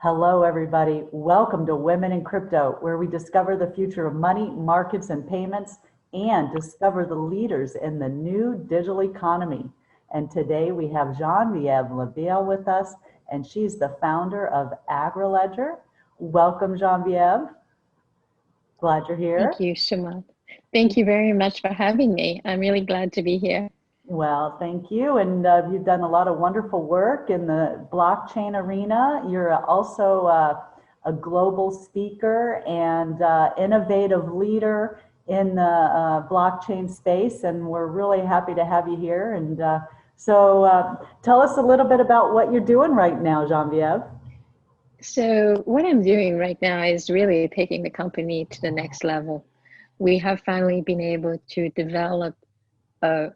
Hello, everybody. Welcome to Women in Crypto, where we discover the future of money, markets, and payments, and discover the leaders in the new digital economy. And today we have Genevieve Leveille with us, and she's the founder of AgriLedger. Welcome, Genevieve. Glad you're here. Thank you so much. Thank you very much for having me. I'm really glad to be here. Well, thank you. And you've done a lot of wonderful work in the blockchain arena. You're also a global speaker and innovative leader in the blockchain space. And we're really happy to have you here. And so tell us a little bit about what you're doing right now, Genevieve. So what I'm doing right now is really taking the company to the next level. We have finally been able to develop a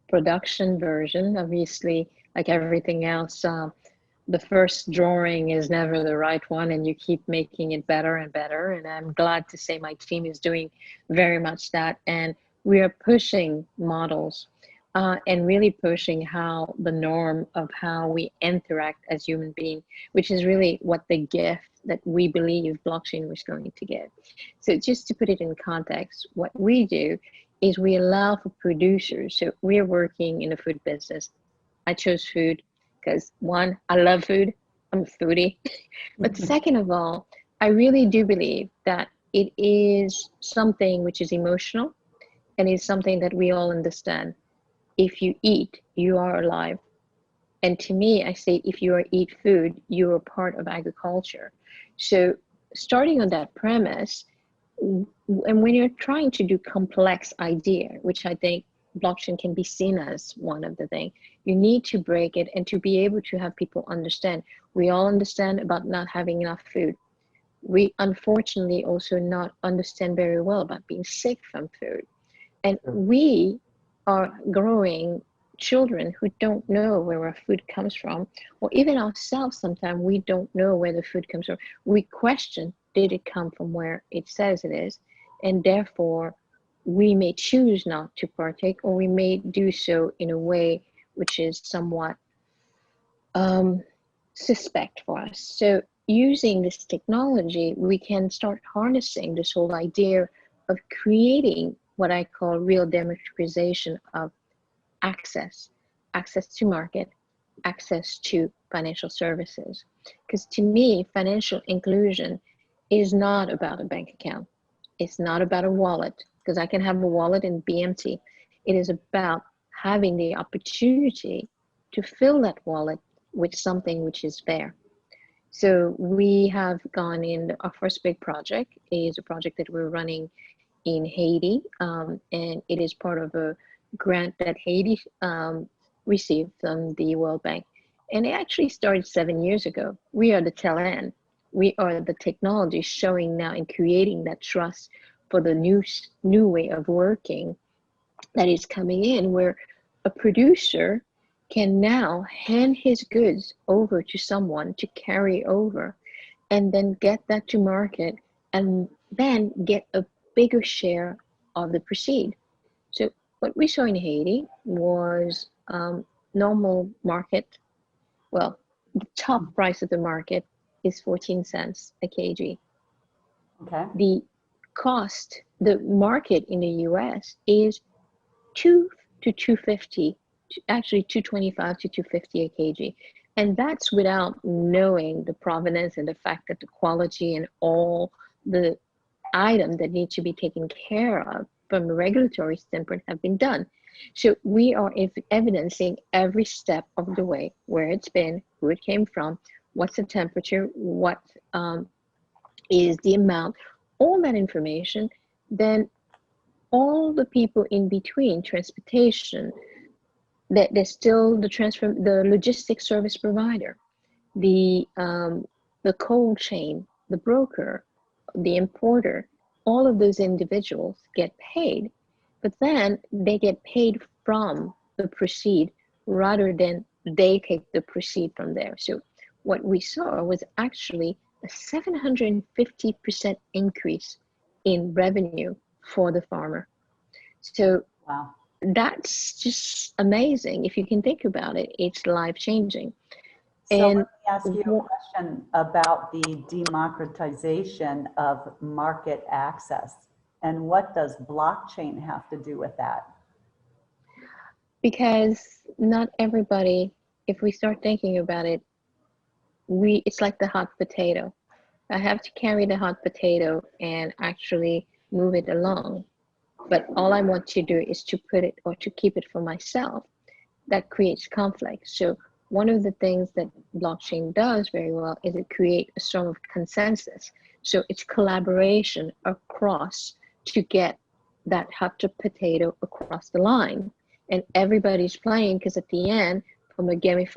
production version. Obviously, like everything else, the first drawing is never the right one, and you keep making it better and better. And I'm glad to say my team is doing very much that. And we are pushing models and really pushing how the norm of how we interact as human beings, which is really what the gift that we believe blockchain was going to give. So just to put it in context, what we do is we allow for producers. So we're working in the food business. I chose food because one, I love food. I'm a foodie. But second of all, I really do believe that it is something which is emotional and is something that we all understand. If you eat, you are alive. And to me, I say, if you eat food, you are part of agriculture. So starting on that premise, and when you're trying to do complex idea, which I think blockchain can be seen as one of the things, you need to break it and to be able to have people understand. We all understand about not having enough food. We unfortunately also not understand very well about being sick from food. And we are growing children who don't know where our food comes from, or even ourselves, sometimes we don't know where the food comes from. We question, did it come from where it says it is? And therefore, we may choose not to partake, or we may do so in a way which is somewhat suspect for us. So using this technology, we can start harnessing this whole idea of creating what I call real democratization of access to market, access to financial services. Because to me, financial inclusion is not about a bank account. It's not about a wallet, because I can have a wallet and be empty. It is about having the opportunity to fill that wallet with something which is fair. So we have gone in, our first big project is a project that we're running in Haiti, and it is part of a grant that Haiti received from the World Bank. And it actually started 7 years ago. We are the tail end. We are the technology showing now and creating that trust for the new way of working that is coming in, where a producer can now hand his goods over to someone to carry over and then get that to market and then get a bigger share of the proceed. So what we saw in Haiti was normal market. Well, the top price of the market is 14 cents a kg. Okay. The cost, the market in the US is 2 to 250, actually 225 to 250 a kg. And that's without knowing the provenance and the fact that the quality and all the items that need to be taken care of from a regulatory standpoint have been done. So we are evidencing every step of the way, where it's been, who it came from, what's the temperature, what is the amount, all that information. Then all the people in between, transportation, that there's still the logistics service provider, the cold chain, the broker, the importer, all of those individuals get paid, but then they get paid from the proceed rather than they take the proceed from there. So what we saw was actually a 750% increase in revenue for the farmer. So wow, that's just amazing. If you can think about it, it's life-changing. So let And me ask you a question about the democratization of market access. And what does blockchain have to do with that? because not everybody, if we start thinking about it, it's like the hot potato. I have to carry the hot potato and actually move it along. But all I want to do is to put it or to keep it for myself. That creates conflict. So one of the things that blockchain does very well is it creates a sort of consensus. So it's collaboration across to get that hot potato across the line. And everybody's playing because at the end, from a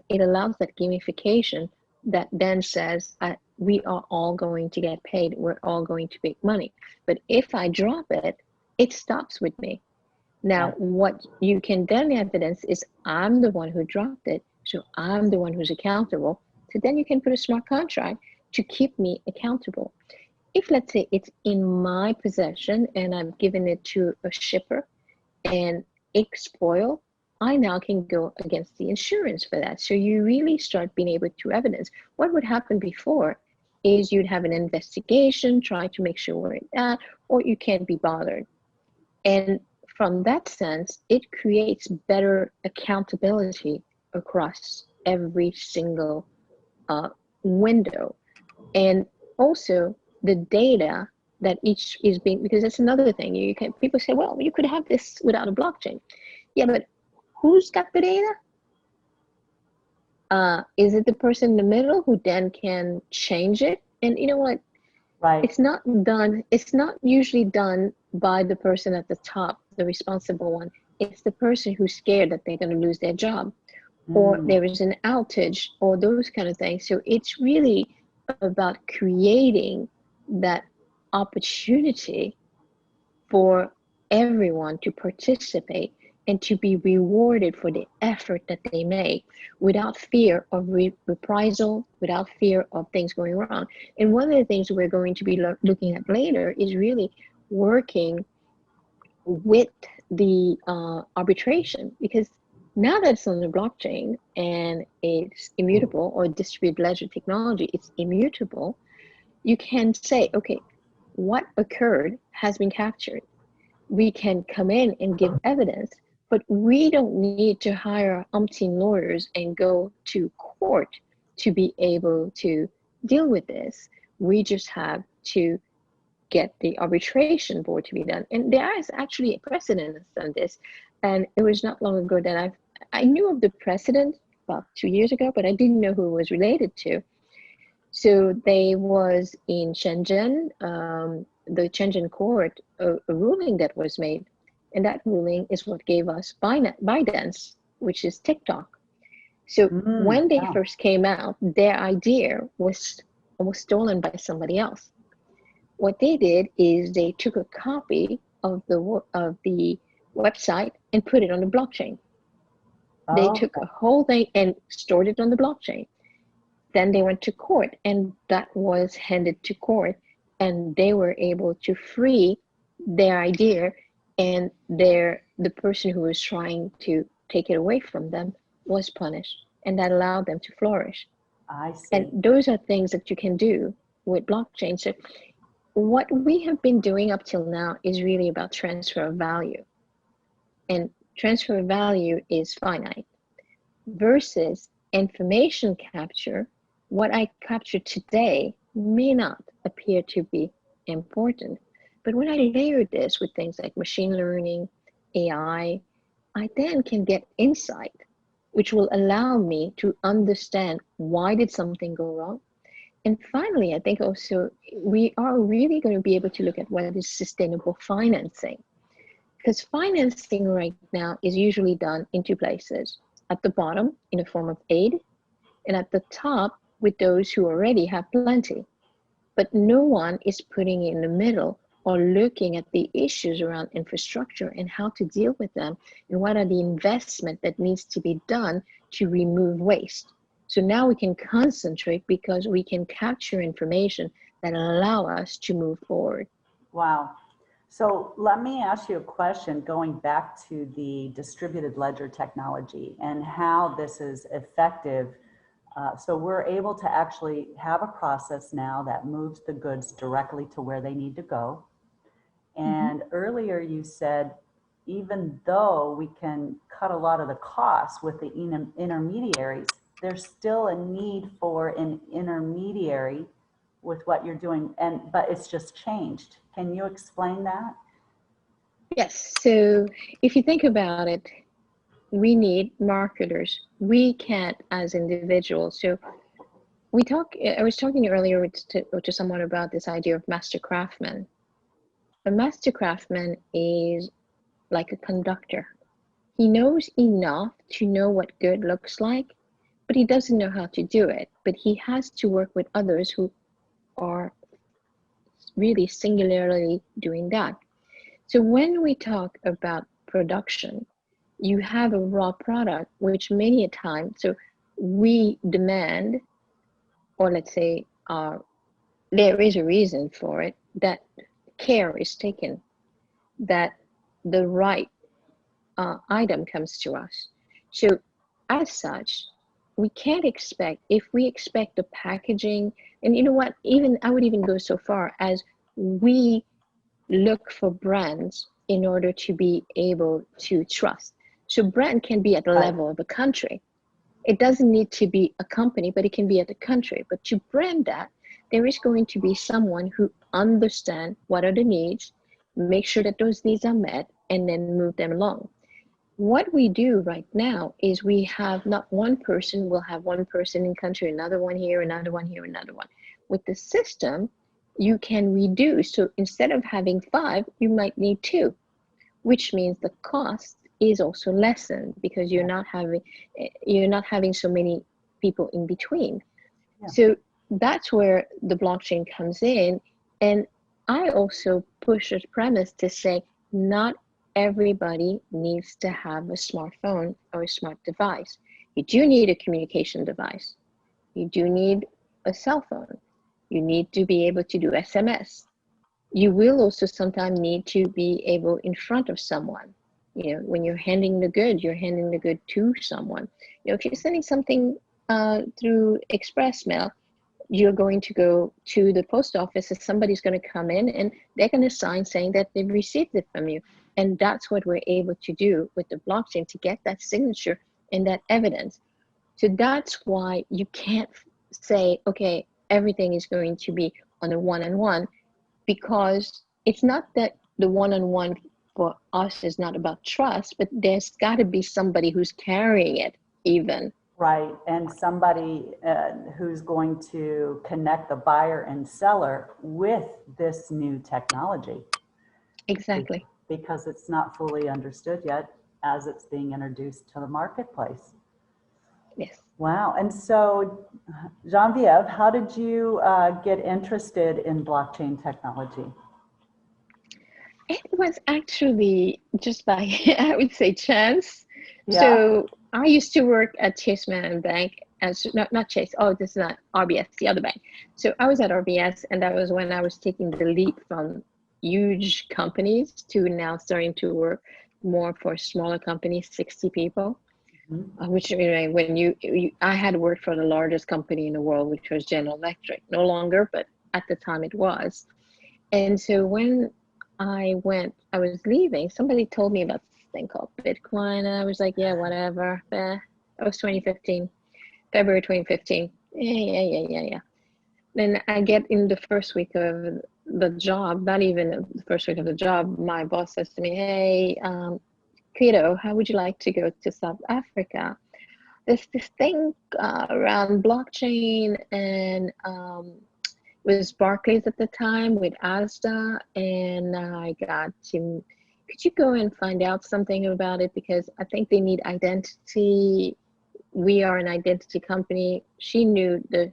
it allows that gamification that then says, we are all going to get paid. We're all going to make money. But if I drop it, it stops with me. Now, what you can then evidence is I'm the one who dropped it, so I'm the one who's accountable. So then you can put a smart contract to keep me accountable. If, let's say, it's in my possession and I've given it to a shipper and it spoiled, I now can go against the insurance for that. So you really start being able to evidence. What would happen before is you'd have an investigation, try to make sure where it's at, or you can't be bothered. And from that sense, it creates better accountability across every single window. And also the data that each is being, because that's another thing. You can, people say, well, you could have this without a blockchain. Yeah, but who's got the data? Is it the person in the middle who then can change it? And you know what? Right. It's not usually done by the person at the top, the responsible one. It's the person who's scared that they're going to lose their job, or there is an outage, or those kind of things. So it's really about creating that opportunity for everyone to participate and to be rewarded for the effort that they make without fear of reprisal, without fear of things going wrong. And one of the things we're going to be looking at later is really working with the arbitration, because now that it's on the blockchain and it's immutable, or distributed ledger technology, it's immutable, you can say, okay, what occurred has been captured. We can come in and give evidence, but we don't need to hire umpteen lawyers and go to court to be able to deal with this. We just have to get the arbitration board to be done. And there is actually a precedent on this. And it was not long ago that I knew of the precedent about 2 years ago, but I didn't know who it was related to. So they was in Shenzhen, the Shenzhen court, a ruling that was made. And that ruling is what gave us ByteDance, which is TikTok. So when they first came out, their idea was stolen by somebody else. What they did is they took a copy of the website and put it on the blockchain. They took a whole thing and stored it on the blockchain. Then they went to court, and that was handed to court, and they were able to free their idea, and the person who was trying to take it away from them was punished, and that allowed them to flourish. I see. And those are things that you can do with blockchain. So what we have been doing up till now is really about transfer of value. And transfer of value is finite versus information capture. What I capture today may not appear to be important, but when I layer this with things like machine learning, AI, I then can get insight, which will allow me to understand why did something go wrong. And finally, I think also we are really going to be able to look at what is sustainable financing, because financing right now is usually done in two places: at the bottom in a form of aid, and at the top with those who already have plenty. But no one is putting in the middle or looking at the issues around infrastructure and how to deal with them, and what are the investment that needs to be done to remove waste. So now we can concentrate because we can capture information that allow us to move forward. Wow. So let me ask you a question going back to the distributed ledger technology and how this is effective So we're able to actually have a process now that moves the goods directly to where they need to go. And earlier you said, even though we can cut a lot of the costs with the intermediaries, there's still a need for an intermediary with what you're doing, but it's just changed. Can you explain that? Yes. So if you think about it, we need marketers. We can't as individuals. So I was talking earlier to someone about this idea of master craftsman. A master craftsman is like a conductor. He knows enough to know what good looks like, but he doesn't know how to do it. But he has to work with others who are really singularly doing that. So when we talk about production, you have a raw product, which many a time, so we demand, or let's say there is a reason for it, that care is taken, that the right item comes to us. So as such, we can't expect, if we expect the packaging, and you know what, I would even go so far as we look for brands in order to be able to trust. So brand can be at the level of a country. It doesn't need to be a company, but it can be at a country. But to brand that, there is going to be someone who understands what are the needs, make sure that those needs are met, and then move them along. What we do right now is we have not one person, we'll have one person in country, another one here, another one here, another one. With the system, you can reduce. So instead of having 5, you might need 2, which means the cost is also lessened because you're not having so many people in between. Yeah. So that's where the blockchain comes in. And I also push a premise to say not everybody needs to have a smartphone or a smart device. You do need a communication device. You do need a cell phone. You need to be able to do SMS. You will also sometimes need to be able in front of someone. You know, when you're handing the good to someone. You know, if you're sending something through express mail, you're going to go to the post office and somebody's going to come in and they're going to sign saying that they've received it from you. And that's what we're able to do with the blockchain to get that signature and that evidence. So that's why you can't say, okay, everything is going to be on a one-on-one, because it's not that the one-on-one for us is not about trust, but there's got to be somebody who's carrying it even. Right, and somebody who's going to connect the buyer and seller with this new technology. Exactly. Because it's not fully understood yet as it's being introduced to the marketplace. Yes. Wow, and so Genevieve, how did you get interested in blockchain technology? It was actually just by, I would say, chance. Yeah. So I used to work at Chase Manhattan Bank, as not Chase. Oh, this is not RBS, the other bank. So I was at RBS, and that was when I was taking the leap from huge companies to now starting to work more for smaller companies, 60 people. Mm-hmm. Which, you know, when I had worked for the largest company in the world, which was General Electric. No longer, but at the time it was. And so when I was leaving, somebody told me about this thing called Bitcoin, and I was like, yeah, whatever. It was 2015, February 2015. Yeah. Then I get in the first week of the job, not even the first week of the job, my boss says to me, hey, Kiddo, how would you like to go to South Africa? There's this thing around blockchain, and was Barclays at the time with Asda, and I got to, could you go and find out something about it, because I think they need identity. We are an identity company. She knew the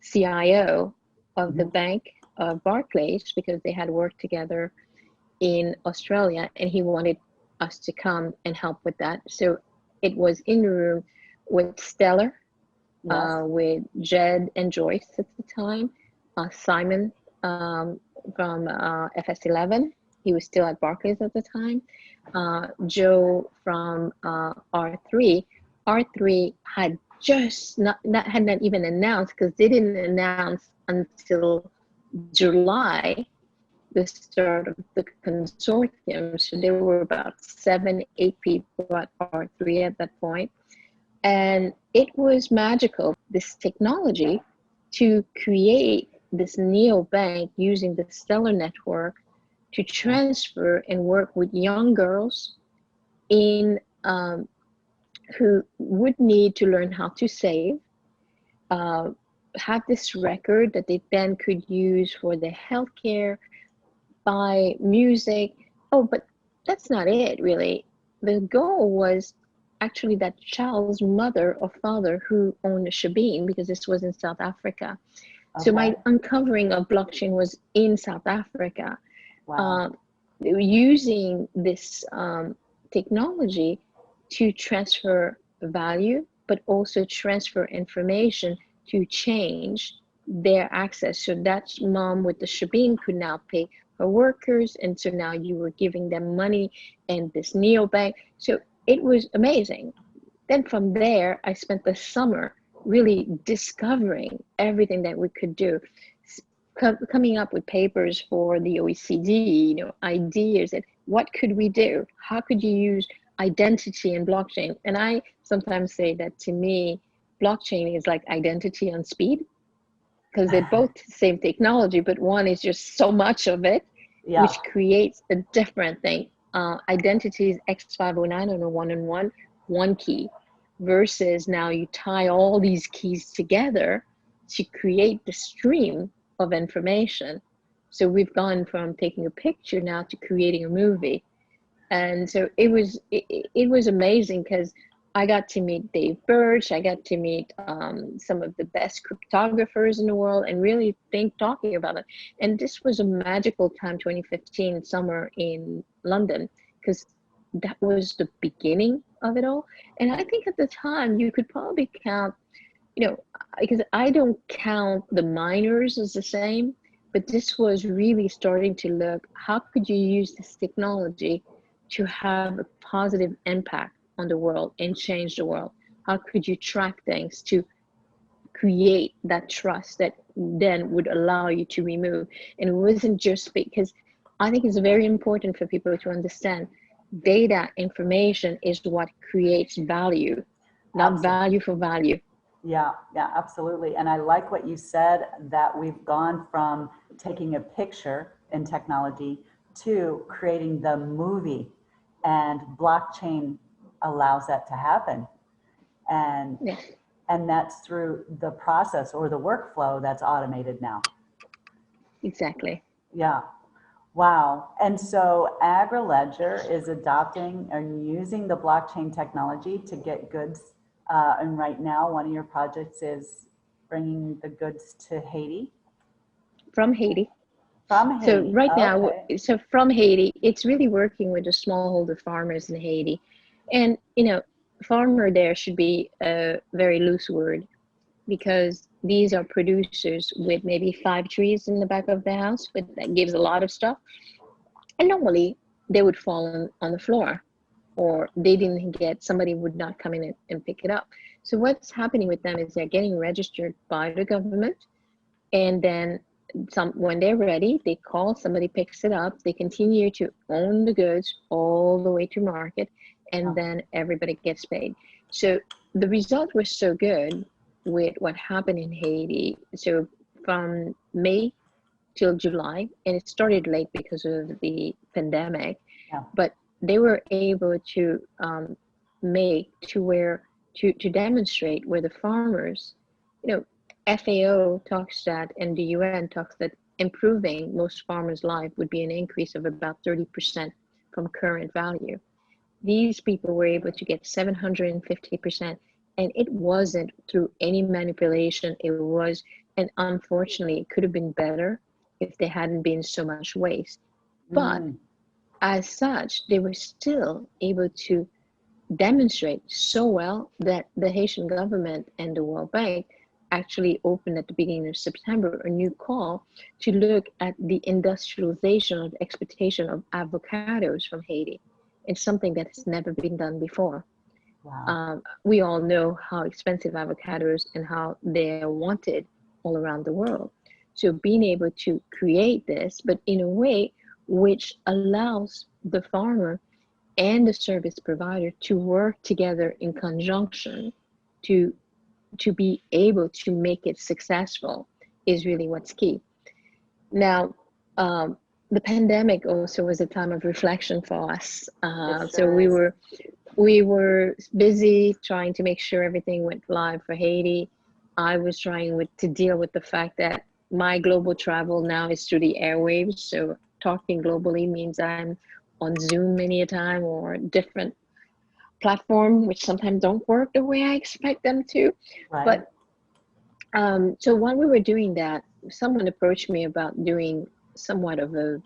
CIO of the bank of Barclays because they had worked together in Australia, and he wanted us to come and help with that. So it was in the room with Stellar, yes. With Jed and Joyce at the time, Simon from FS11, he was still at Barclays at the time, Joe from R3. R3 had just had not even announced, because they didn't announce until July the start of the consortium. So there were about 7, 8 people at R3 at that point. And it was magical, this technology, to create this neobank using the Stellar network to transfer and work with young girls in who would need to learn how to save, have this record that they then could use for their healthcare, buy music. Oh, but that's not it, really. The goal was actually that child's mother or father who owned a shebeen, because this was in South Africa. Okay. So my uncovering of blockchain was in South Africa. Wow. Using this technology to transfer value, but also transfer information to change their access. So that mom with the shebeen could now pay her workers, and so now you were giving them money and this neobank. So it was amazing. Then from there, I spent the summer really discovering everything that we could do, coming up with papers for the OECD, ideas that what could we do? How could you use identity and blockchain? And I sometimes say that, to me, blockchain is like identity on speed, because they're both the same technology, but one is just so much of it, Yeah. which creates a different thing. Identity is X509 on a one-on-one, one key, versus now you tie all these keys together to create the stream of information. So we've gone from taking a picture now to creating a movie. And so it was amazing, because I got to meet Dave Birch, I got to meet some of the best cryptographers in the world, and really talking about it. And this was a magical time, 2015 summer in London, because that was the beginning of it all. And I think at the time you could probably count, because I don't count the miners as the same, but this was really starting to look, how could you use this technology to have a positive impact on the world and change the world? How could you track things to create that trust that then would allow you to remove? And it wasn't just because I think it's very important for people to understand data information is what creates value, not Absolutely. value for value. Yeah, absolutely. And I like what you said, that we've gone from taking a picture in technology to creating the movie, and blockchain allows that to happen. And Yes. and that's through the process or the workflow that's automated now. Exactly. Yeah. Wow. And so AgriLedger is adopting and using the blockchain technology to get goods. And right now, one of your projects is bringing the goods to Haiti. From Haiti. From So Haiti. right now, Okay. so from Haiti, it's really working with the smallholder farmers in Haiti. And, farmer there should be a very loose word, because these are producers with maybe 5 trees in the back of the house, but that gives a lot of stuff. And normally they would fall on the floor, or they didn't get, somebody would not come in and pick it up. So what's happening with them is they're getting registered by the government, and then when they're ready, they call, somebody picks it up, they continue to own the goods all the way to market, and then everybody gets paid. So the result was so good with what happened in Haiti. So from May till July, and it started late because of the pandemic, Yeah. but they were able to make to demonstrate where the farmers, FAO talks that, and the UN talks that improving most farmers' life would be an increase of about 30% from current value. These people were able to get 750%, and it wasn't through any manipulation. It was, and unfortunately, it could have been better if there hadn't been so much waste. But as such, they were still able to demonstrate so well that the Haitian government and the World Bank actually opened at the beginning of September a new call to look at the industrialization or the exportation of avocados from Haiti. It's something that has never been done before. Wow. We all know how expensive avocados and how they're wanted all around the world. So being able to create this, but in a way which allows the farmer and the service provider to work together in conjunction to be able to make it successful is really what's key. Now, the pandemic also was a time of reflection for us. It So sure is. we were busy trying to make sure everything went live for Haiti. I was trying to deal with the fact that my global travel now is through the airwaves. So talking globally means I'm on Zoom many a time or different platform, which sometimes don't work the way I expect them to. Right. But so while we were doing that, someone approached me about doing somewhat of a,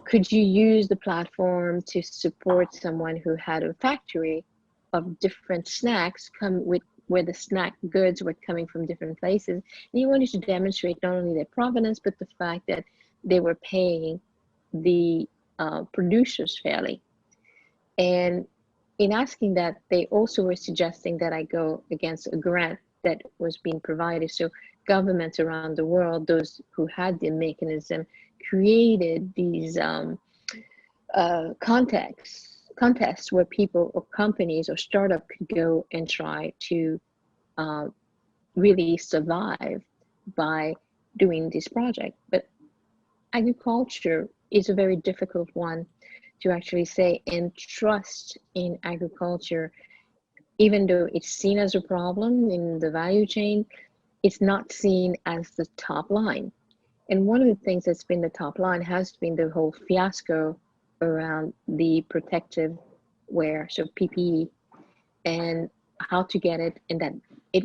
could you use the platform to support someone who had a factory of different snacks come with where the snack goods were coming from different places. And he wanted to demonstrate not only their provenance, but the fact that they were paying the producers fairly. And in asking that, they also were suggesting that I go against a grant that was being provided. So governments around the world, those who had the mechanism, created these contests where people or companies or startup could go and try to uh, really survive by doing this project. But agriculture is a very difficult one to actually say and trust in agriculture, even though it's seen as a problem in the value chain, it's not seen as the top line. And one of the things that's been the top line has been the whole fiasco around the protective wear, so PPE, and how to get it, and that it,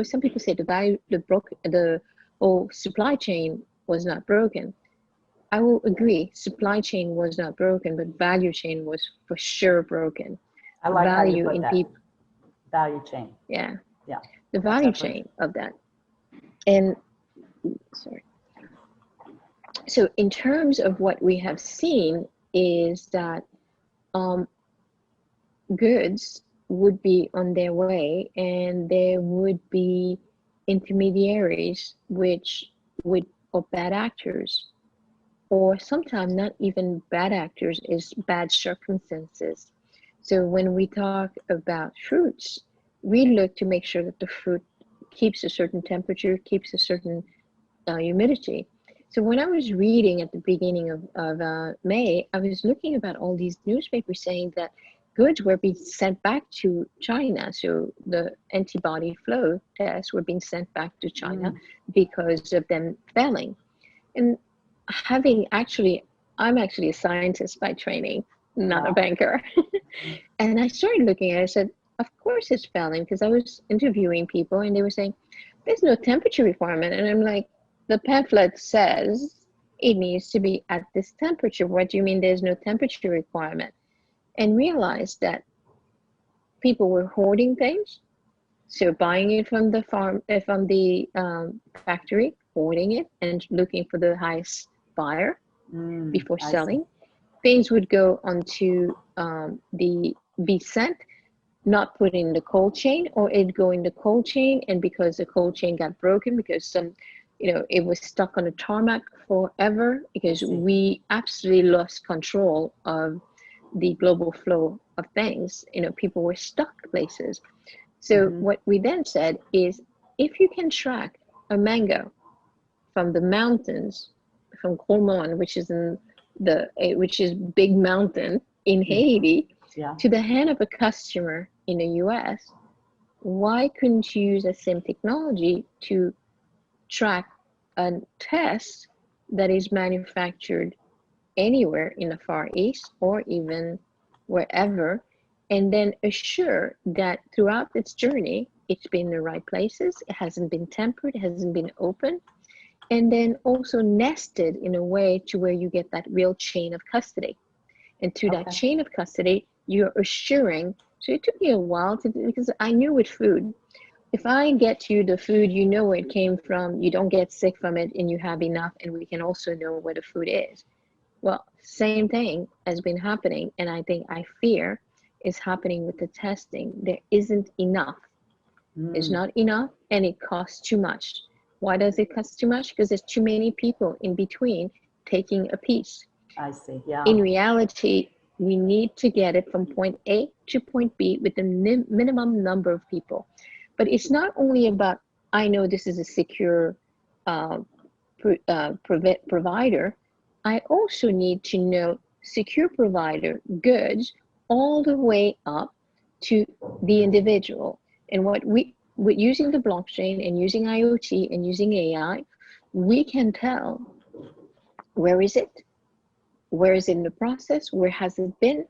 some people say the whole supply chain was not broken. I will agree, supply chain was not broken, but value chain was for sure broken. I like how you Value put in that. people, Value chain. yeah, Yeah. the That's value excellent. chain of that. And sorry. So in terms of what we have seen is that um, goods would be on their way and there would be intermediaries which would, or bad actors, or sometimes not even bad actors, is bad circumstances. So when we talk about fruits, we look to make sure that the fruit keeps a certain temperature, keeps a certain humidity. So when I was reading at the beginning of May, I was looking about all these newspapers saying that goods were being sent back to China. So the antibody flow tests were being sent back to China because of them failing. And I'm actually a scientist by training, not a Wow. banker. And I started looking at it, I said, of course it's failing, because I was interviewing people and they were saying, there's no temperature requirement. And I'm like, the pamphlet says it needs to be at this temperature. What do you mean there's no temperature requirement? And realized that people were hoarding things. So buying it from the farm, from the factory, hoarding it and looking for the highest buyer before I see. selling. Things would go onto be sent, not put in the cold chain, or it go in the cold chain, and because the cold chain got broken because it was stuck on the tarmac forever, because we absolutely lost control of the global flow of things. People were stuck places. So what we then said is, if you can track a mango from the mountains, from Cormon, which is big mountain in Haiti, Yeah. to the hand of a customer in the US, why couldn't you use the same technology to track a test that is manufactured anywhere in the Far East or even wherever, and then assure that throughout its journey, it's been in the right places, it hasn't been tempered, it hasn't been open, and then also nested in a way to where you get that real chain of custody. And through that chain of custody, you're assuring. So it took me a while because I knew with food, if I get you the food, you know where it came from, you don't get sick from it, and you have enough, and we can also know where the food is. Well, same thing has been happening, and I fear is happening with the testing. There isn't enough. It's not enough, and it costs too much. Why does it cost too much? Because there's too many people in between taking a piece. I see, yeah. In reality, we need to get it from point A to point B with the minimum number of people. But it's not only about, I know this is a secure provider. I also need to know secure provider goods all the way up to the individual. And with using the blockchain and using IoT and using AI, we can tell where is it? Where is it in the process? Where has it been?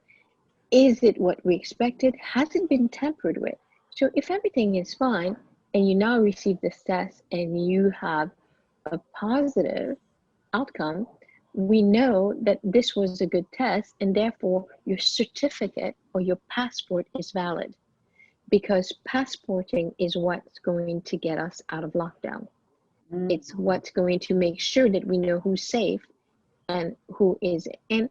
Is it what we expected? Has it been tampered with? So if everything is fine and you now receive this test and you have a positive outcome, we know that this was a good test, and therefore your certificate or your passport is valid, because passporting is what's going to get us out of lockdown. It's what's going to make sure that we know who's safe and who isn't. And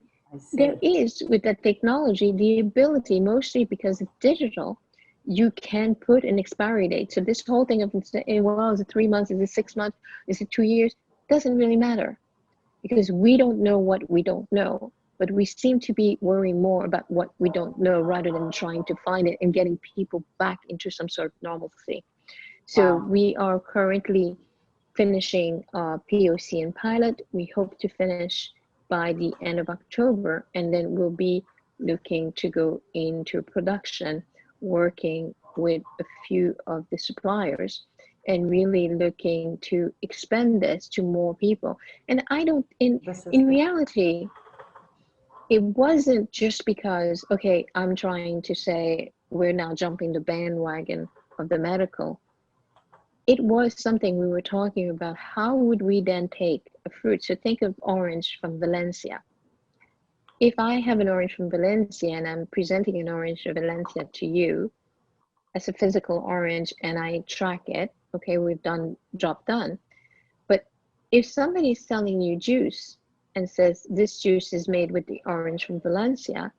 there is, with that technology, the ability, mostly because it's digital, you can put an expiry date. So this whole thing of, well, is it 3 months, is it 6 months, is it 2 years? Doesn't really matter, because we don't know what we don't know. But we seem to be worrying more about what we don't know rather than trying to find it and getting people back into some sort of normalcy. So we are currently finishing POC and pilot. We hope to finish by the end of October, and then we'll be looking to go into production, working with a few of the suppliers and really looking to expand this to more people. And I don't, in reality, it wasn't just because, okay, I'm trying to say we're now jumping the bandwagon of the medical. It was something we were talking about. How would we then take a fruit? So think of orange from Valencia. If I have an orange from Valencia and I'm presenting an orange of Valencia to you as a physical orange and I track it, okay, we've done job done. But if somebody's selling you juice and says this juice is made with the orange from Valencia,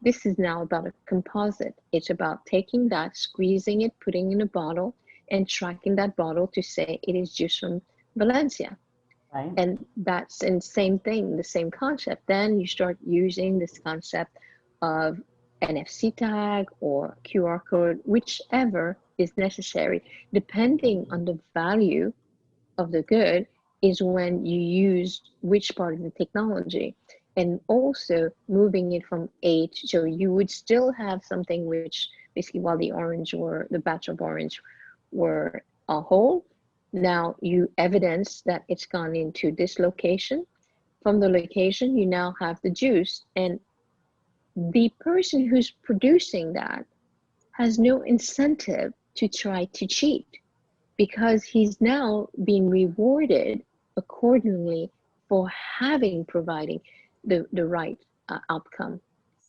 this is now about a composite. It's about taking that, squeezing it, putting in a bottle, and tracking that bottle to say it is juice from Valencia. Right. And that's the same thing, the same concept. Then you start using this concept of NFC tag or QR code, whichever is necessary, depending on the value of the good, is when you use which part of the technology. And also moving it from age, so you would still have something which basically, while the orange or the batch of orange were a whole, now you evidence that it's gone into this location. From the location, you now have the juice, and the person who's producing that has no incentive to try to cheat, because he's now being rewarded accordingly for providing the right outcome.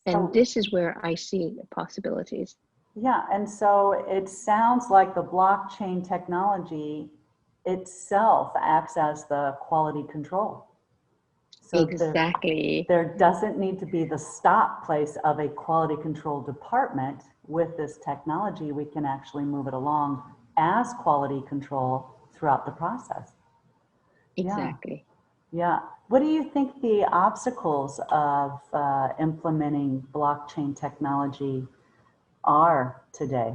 And this is where I see the possibilities. Yeah, and so it sounds like the blockchain technology itself acts as the quality control. So exactly. There doesn't need to be the stop place of a quality control department. With this technology, we can actually move it along as quality control throughout the process. Exactly. Yeah. What do you think the obstacles of implementing blockchain technology are today?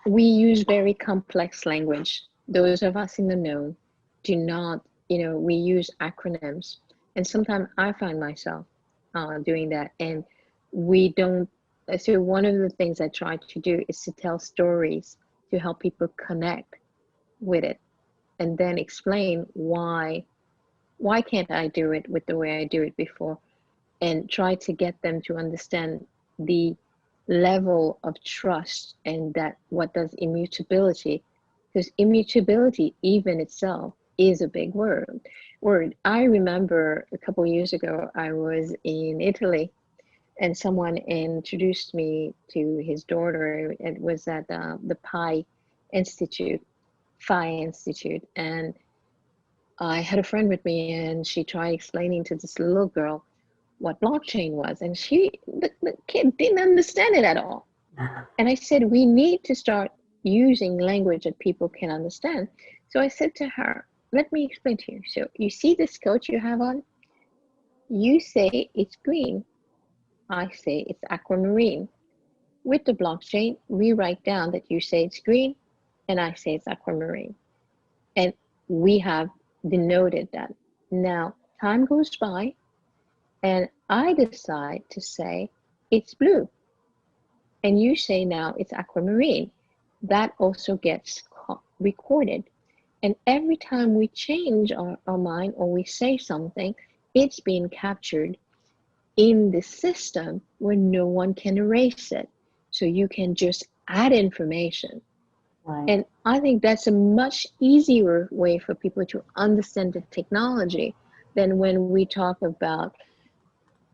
We use very complex language. Those of us in the know do not, we use acronyms. And sometimes I find myself doing that. And we don't, so one of the things I try to do is to tell stories to help people connect with it, and then explain why can't I do it with the way I do it before, and try to get them to understand the level of trust, and that what does immutability, because immutability even itself is a big word. I remember a couple of years ago, I was in Italy and someone introduced me to his daughter. It was at the Phi Institute, and I had a friend with me, and she tried explaining to this little girl what blockchain was. And the kid didn't understand it at all. And I said, we need to start using language that people can understand. So I said to her, let me explain to you. So you see this coat you have on? You say it's green. I say it's aquamarine. With the blockchain, we write down that you say it's green and I say it's aquamarine. And we have denoted that. Now, time goes by and I decide to say it's blue. And you say now it's aquamarine. That also gets recorded. And every time we change our mind or we say something, it's being captured in the system where no one can erase it. So you can just add information. Right. And I think that's a much easier way for people to understand the technology than when we talk about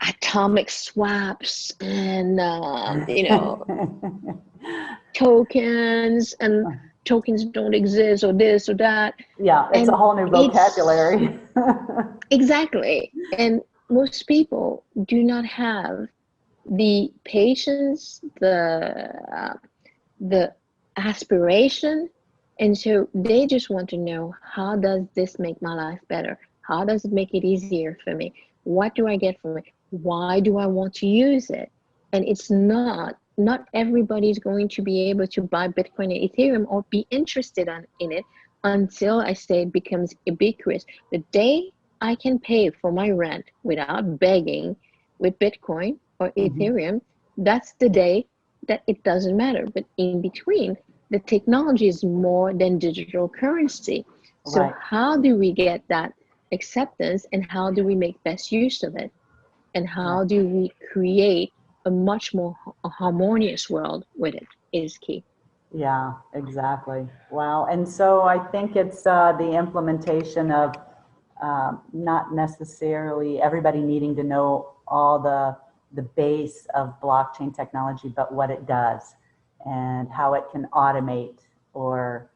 atomic swaps and, tokens and tokens don't exist or this or that. Yeah, it's And a whole new vocabulary. Exactly. And most people do not have the patience, the aspiration, and so they just want to know, how does this make my life better? How does it make it easier for me? What do I get from it? Why do I want to use it? And it's not everybody's going to be able to buy Bitcoin and Ethereum or be interested in it until I say it becomes ubiquitous. The day I can pay for my rent without begging with Bitcoin or Ethereum, that's the day that it doesn't matter. But in between, the technology is more than digital currency. So Right. how do we get that acceptance and how do we make best use of it? And how do we create a much more harmonious world with it is key. Yeah, exactly. Wow. And so I think it's the implementation of not necessarily everybody needing to know all the base of blockchain technology, but what it does and how it can automate or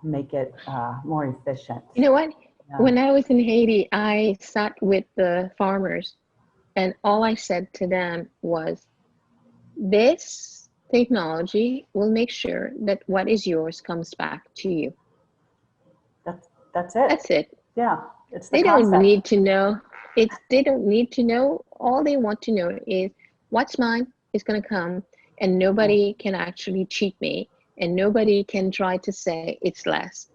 make it more efficient. You know what? Yeah. When I was in Haiti, I sat with the farmers and all I said to them was, this technology will make sure that what is yours comes back to you. That's it. That's it. Yeah, it's the They concept. don't need to know. They don't need to know. All they want to know is what's mine is going to come, and nobody can actually cheat me, and nobody can try to say it's less.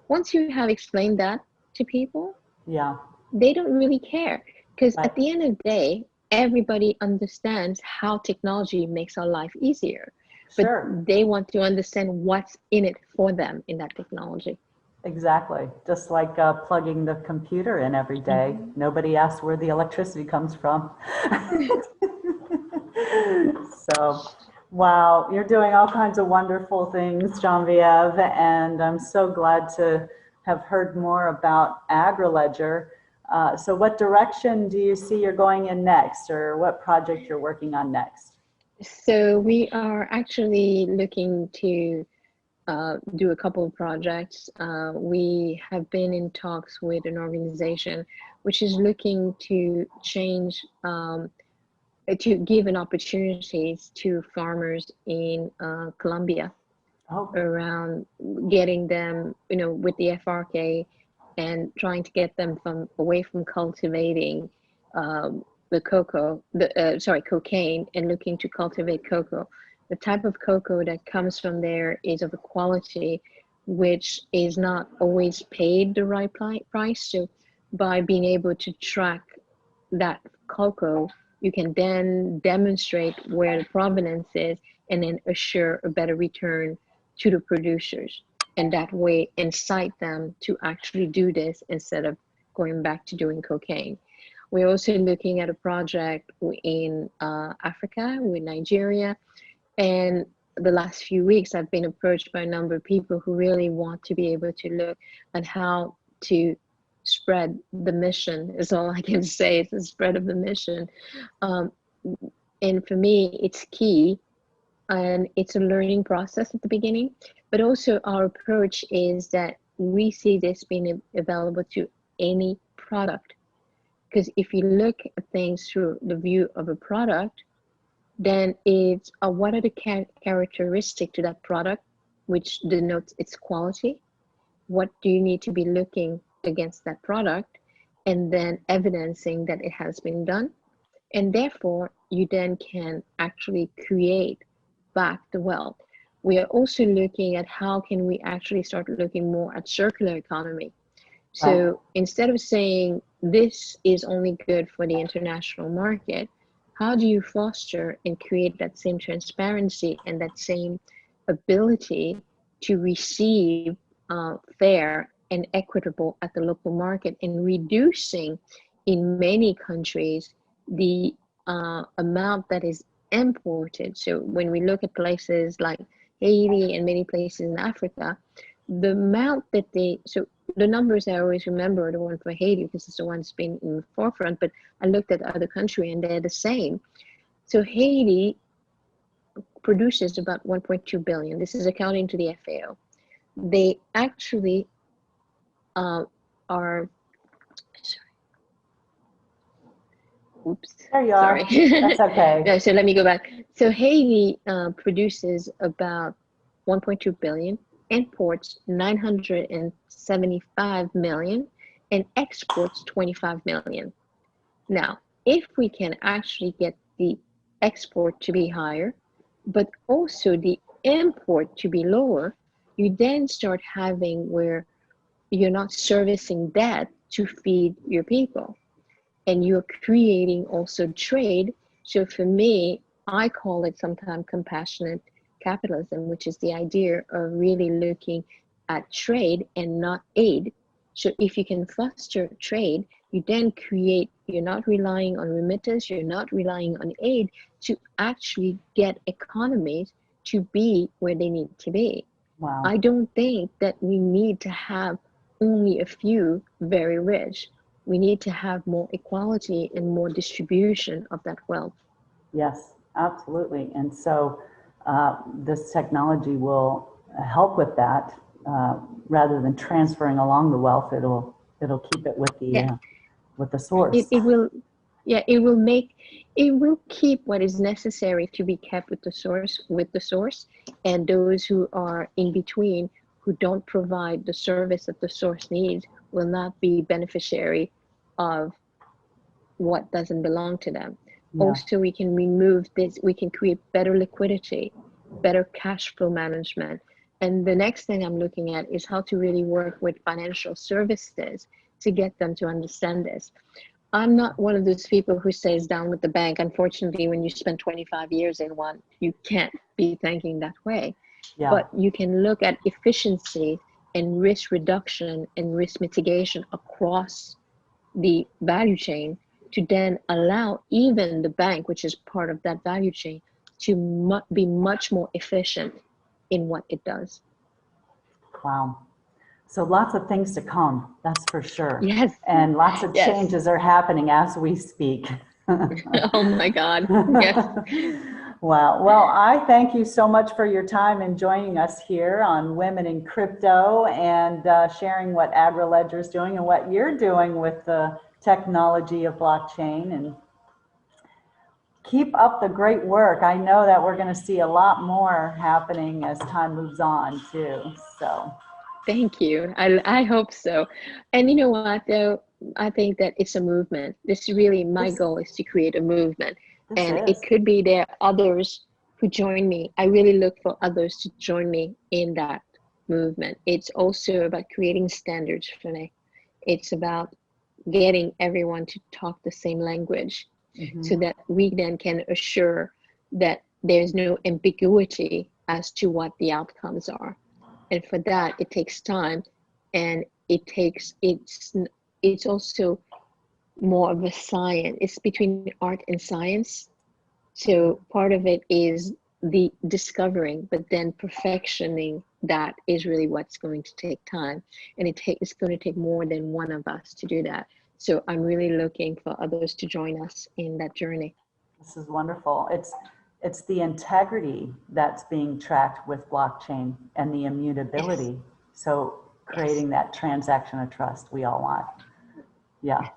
Once you have explained that to people, Yeah, they don't really care, because right. at the end of the day, everybody understands how technology makes our life easier, but Sure. they want to understand what's in it for them in that technology. Exactly. Just like plugging the computer in every day. Nobody asks where the electricity comes from. So, wow, you're doing all kinds of wonderful things, Genevieve, and I'm so glad to have heard more about AgriLedger. So what direction do you see you're going in next, or what project you're working on next? So we are actually looking to do a couple of projects. We have been in talks with an organization which is looking to change, to give an opportunities to farmers in Colombia Oh, around getting them, with the FRK and trying to get them away from cultivating the cocaine and looking to cultivate cocoa. The type of cocoa that comes from there is of a quality which is not always paid the right price. So by being able to track that cocoa, you can then demonstrate where the provenance is and then assure a better return to the producers, and that way incite them to actually do this instead of going back to doing cocaine. We're also looking at a project in Africa with Nigeria, and the last few weeks I've been approached by a number of people who really want to be able to look at how to spread the mission, is all I can say. It's the spread of the mission. And for me, it's key, and it's a learning process at the beginning, but also our approach is that we see this being available to any product, Because if you look at things through the view of a product, then it's what are the characteristics to that product which denotes its quality? What do you need to be looking against that product, and then evidencing that it has been done? And therefore, you then can actually create back the wealth. We are also looking at how can we actually start looking more at circular economy. So instead of saying this is only good for the international market, how do you foster and create that same transparency and that same ability to receive fair and equitable at the local market, and reducing in many countries the amount that is imported. So when we look at places like Haiti and many places in Africa, the amount that so the numbers I always remember are the one for Haiti because it's the one that's been in the forefront, but I looked at other countries and they're the same. So Haiti produces about 1.2 billion. This is accounting to the FAO. They actually are, sorry. Oops. There you are. Sorry. That's okay. No, so let me go back. So Haiti produces about 1.2 billion, imports 975 million, and exports 25 million. Now, if we can actually get the export to be higher, but also the import to be lower, you then start having where you're not servicing debt to feed your people. And you're creating also trade. So for me, I call it sometimes compassionate capitalism, which is the idea of really looking at trade and not aid. So if you can foster trade, you then create, you're not relying on remittance, you're not relying on aid to actually get economies to be where they need to be. Wow. I don't think that we need to have only a few very rich. We need to have more equality and more distribution of that wealth. Yes, absolutely. And so this technology will help with that. Rather than transferring along the wealth, it'll keep it with the source. It will, yeah, it will keep what is necessary to be kept with the source, and those who are in between, who don't provide the service that the source needs, will not be beneficiary of what doesn't belong to them. Yeah. Also, we can remove this, we can create better liquidity, better cash flow management. And the next thing I'm looking at is how to really work with financial services to get them to understand this. I'm not one of those people who stays down with the bank. Unfortunately, when you spend 25 years in one, you can't be thinking that way. Yeah. But you can look at efficiency and risk reduction and risk mitigation across the value chain to then allow even the bank, which is part of that value chain, to be much more efficient in what it does. Wow. So lots of things to come, that's for sure. Yes. And lots of changes are happening as we speak. Oh my God, yes. Wow. Well, I thank you so much for your time and joining us here on Women in Crypto, and sharing what AgriLedger is doing and what you're doing with the technology of blockchain. And keep up the great work. I know that we're going to see a lot more happening as time moves on too. So thank you. I hope so. And you know what, though? I think that it's a movement. This really, my goal is to create a movement. And it could be there are others who join me. I really look for others to join me in that movement. It's also about creating standards for me. It's about getting everyone to talk the same language, so that we then can assure that there's no ambiguity as to what the outcomes are. And for that, it takes time, and it's also more of a science. It's between art and science. So part of it is the discovering, but then perfectioning that is really what's going to take time. And it's going to take more than one of us to do that. So I'm really looking for others to join us in that journey. This is wonderful. It's the integrity that's being tracked with blockchain and the immutability. Yes. So creating that transaction of trust we all want. Yeah.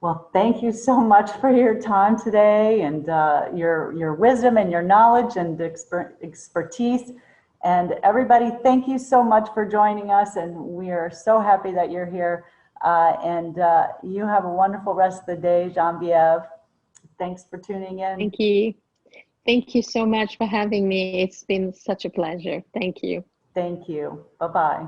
Well, thank you so much for your time today and your wisdom and your knowledge and expertise. And everybody, thank you so much for joining us. And we are so happy that you're here. And you have a wonderful rest of the day, Genevieve. Thanks for tuning in. Thank you. Thank you so much for having me. It's been such a pleasure. Thank you. Thank you. Bye-bye.